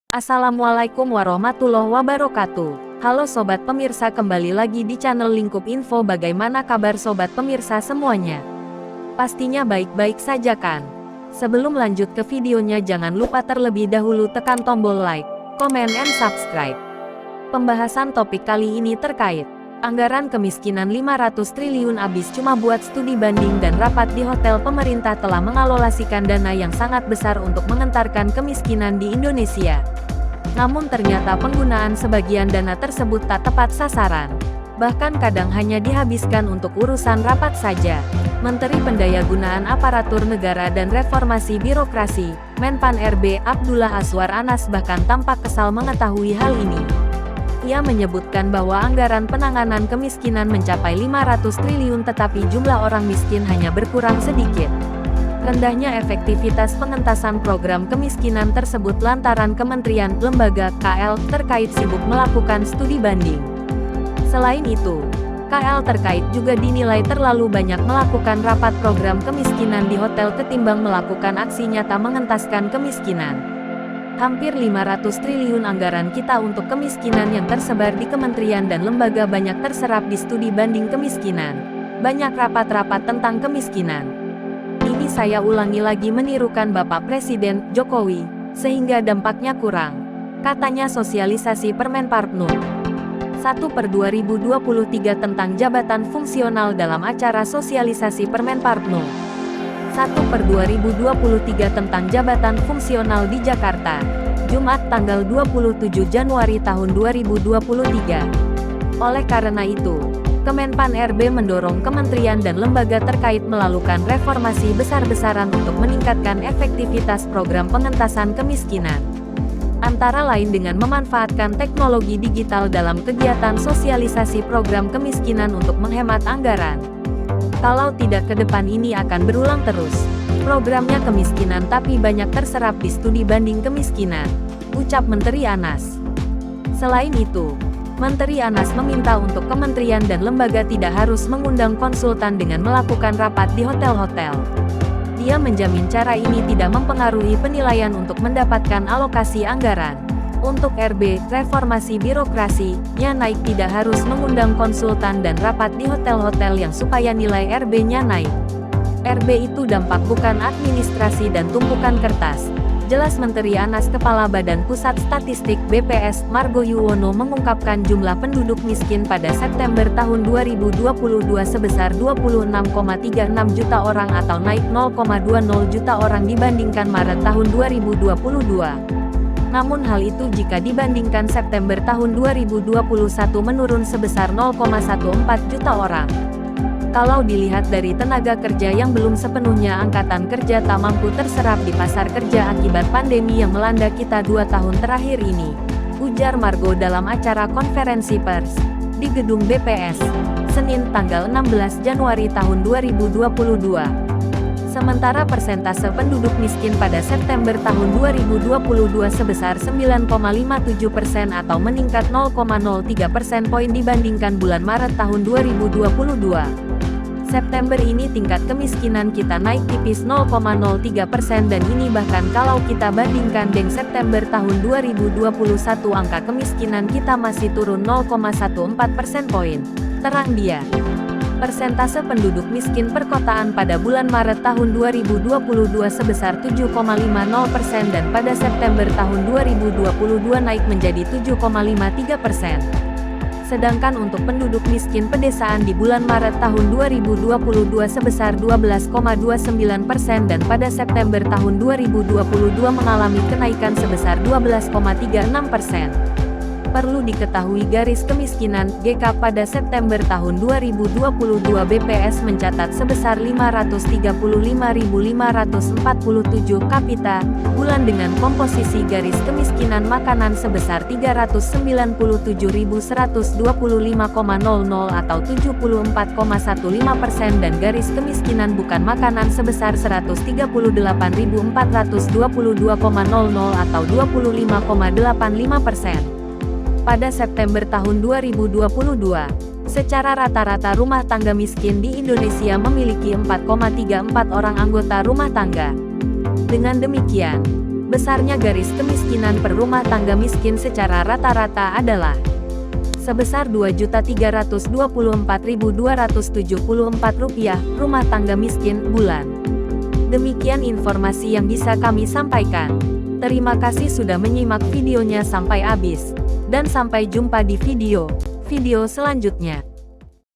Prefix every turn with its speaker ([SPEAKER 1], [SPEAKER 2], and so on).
[SPEAKER 1] Assalamualaikum warahmatullahi wabarakatuh. Halo sobat pemirsa, kembali lagi di channel Lingkup Info. Bagaimana kabar sobat pemirsa semuanya? Pastinya baik-baik saja kan? Sebelum lanjut ke videonya, jangan lupa terlebih dahulu tekan tombol like, comment, and subscribe. Pembahasan topik kali ini terkait anggaran kemiskinan 500 triliun habis cuma buat studi banding dan rapat di hotel. Pemerintah telah mengalokasikan dana yang sangat besar untuk mengentarkan kemiskinan di Indonesia. Namun ternyata penggunaan sebagian dana tersebut tak tepat sasaran. Bahkan kadang hanya dihabiskan untuk urusan rapat saja. Menteri Pendayagunaan Aparatur Negara dan Reformasi Birokrasi, Menpan RB, Abdullah Azwar Anas bahkan tampak kesal mengetahui hal ini. Ia menyebutkan bahwa anggaran penanganan kemiskinan mencapai 500 triliun tetapi jumlah orang miskin hanya berkurang sedikit. Rendahnya efektivitas pengentasan program kemiskinan tersebut lantaran kementerian, lembaga, KL terkait sibuk melakukan studi banding. Selain itu, KL terkait juga dinilai terlalu banyak melakukan rapat program kemiskinan di hotel ketimbang melakukan aksi nyata mengentaskan kemiskinan. Hampir 500 triliun anggaran kita untuk kemiskinan yang tersebar di kementerian dan lembaga banyak terserap di studi banding kemiskinan. Banyak rapat-rapat tentang kemiskinan. Ini saya ulangi lagi menirukan Bapak Presiden Jokowi, sehingga dampaknya kurang. Katanya sosialisasi Permenparpnur 1/2023 tentang jabatan fungsional dalam acara sosialisasi Permenparpnur 1/2023 tentang jabatan fungsional di Jakarta, Jumat tanggal 27 Januari tahun 2023. Oleh karena itu, Kemenpan RB mendorong kementerian dan lembaga terkait melakukan reformasi besar-besaran untuk meningkatkan efektivitas program pengentasan kemiskinan. Antara lain dengan memanfaatkan teknologi digital dalam kegiatan sosialisasi program kemiskinan untuk menghemat anggaran. Kalau tidak, ke depan ini akan berulang terus. Programnya kemiskinan tapi banyak terserap di studi banding kemiskinan, ucap Menteri Anas. Selain itu, Menteri Anas meminta untuk kementerian dan lembaga tidak harus mengundang konsultan dengan melakukan rapat di hotel-hotel. Dia menjamin cara ini tidak mempengaruhi penilaian untuk mendapatkan alokasi anggaran. Untuk RB, reformasi birokrasi-nya naik, tidak harus mengundang konsultan dan rapat di hotel-hotel yang supaya nilai RB-nya naik. RB itu dampak bukan administrasi dan tumpukan kertas, jelas Menteri Anas. Kepala Badan Pusat Statistik BPS, Margo Yuwono mengungkapkan jumlah penduduk miskin pada September tahun 2022 sebesar 26,36 juta orang atau naik 0,20 juta orang dibandingkan Maret tahun 2022. Namun hal itu jika dibandingkan September tahun 2021 menurun sebesar 0,14 juta orang. Kalau dilihat dari tenaga kerja yang belum sepenuhnya angkatan kerja tak mampu terserap di pasar kerja akibat pandemi yang melanda kita 2 tahun terakhir ini, ujar Margo dalam acara konferensi pers di gedung BPS, Senin tanggal 16 Januari tahun 2022. Sementara persentase penduduk miskin pada September tahun 2022 sebesar 9,57% atau meningkat 0,03 persen poin dibandingkan bulan Maret tahun 2022. September ini tingkat kemiskinan kita naik tipis 0,03% dan ini bahkan kalau kita bandingkan dengan September tahun 2021 angka kemiskinan kita masih turun 0,14 persen poin, terang dia. Persentase penduduk miskin perkotaan pada bulan Maret tahun 2022 sebesar 7,50% dan pada September tahun 2022 naik menjadi 7,53%. Sedangkan untuk penduduk miskin pedesaan di bulan Maret tahun 2022 sebesar 12,29% dan pada September tahun 2022 mengalami kenaikan sebesar 12,36%. Perlu diketahui garis kemiskinan (GK) pada September tahun 2022 BPS mencatat sebesar 535.547 kapita bulan dengan komposisi garis kemiskinan makanan sebesar 397.125,00 atau 74,15% dan garis kemiskinan bukan makanan sebesar 138.422,00 atau 25,85%. Pada September tahun 2022, secara rata-rata rumah tangga miskin di Indonesia memiliki 4,34 orang anggota rumah tangga. Dengan demikian, Besarnya garis kemiskinan per rumah tangga miskin secara rata-rata adalah sebesar Rp2.324.274 rumah tangga miskin bulan. Demikian informasi yang bisa kami sampaikan. Terima kasih sudah menyimak videonya sampai habis. Dan sampai jumpa di video selanjutnya.